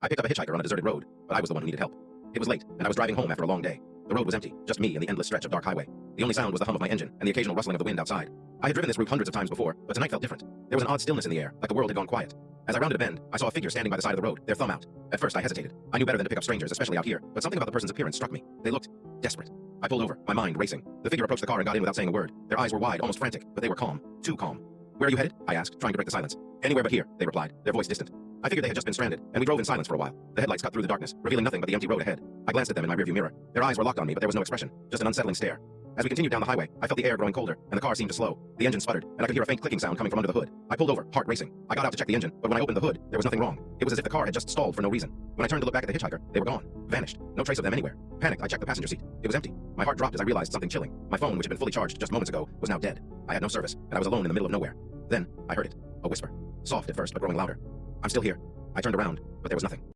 I picked up a hitchhiker on a deserted road, but I was the one who needed help. It was late, and I was driving home after a long day. The road was empty, just me and the endless stretch of dark highway. The only sound was the hum of my engine and the occasional rustling of the wind outside. I had driven this route hundreds of times before, but tonight felt different. There was an odd stillness in the air, like the world had gone quiet. As I rounded a bend, I saw a figure standing by the side of the road, their thumb out. At first, I hesitated. I knew better than to pick up strangers, especially out here, but something about the person's appearance struck me. They looked desperate. I pulled over, my mind racing. The figure approached the car and got in without saying a word. Their eyes were wide, almost frantic, but they were calm. Too calm. "Where are you headed?" I asked, trying to break the silence. "Anywhere but here," they replied, their voice distant. I figured they had just been stranded, and we drove in silence for a while. The headlights cut through the darkness, revealing nothing but the empty road ahead. I glanced at them in my rearview mirror. Their eyes were locked on me, but there was no expression, just an unsettling stare. As we continued down the highway, I felt the air growing colder, and the car seemed to slow. The engine sputtered, and I could hear a faint clicking sound coming from under the hood. I pulled over, heart racing. I got out to check the engine, but when I opened the hood, there was nothing wrong. It was as if the car had just stalled for no reason. When I turned to look back at the hitchhiker, they were gone. Vanished. No trace of them anywhere. Panicked, I checked the passenger seat. It was empty. My heart dropped as I realized something chilling. My phone, which had been fully charged just moments ago, was now dead. I had no service, and I was alone in the middle of nowhere. Then, I heard it. A whisper. Soft at first, but growing louder. "I'm still here." I turned around, but there was nothing.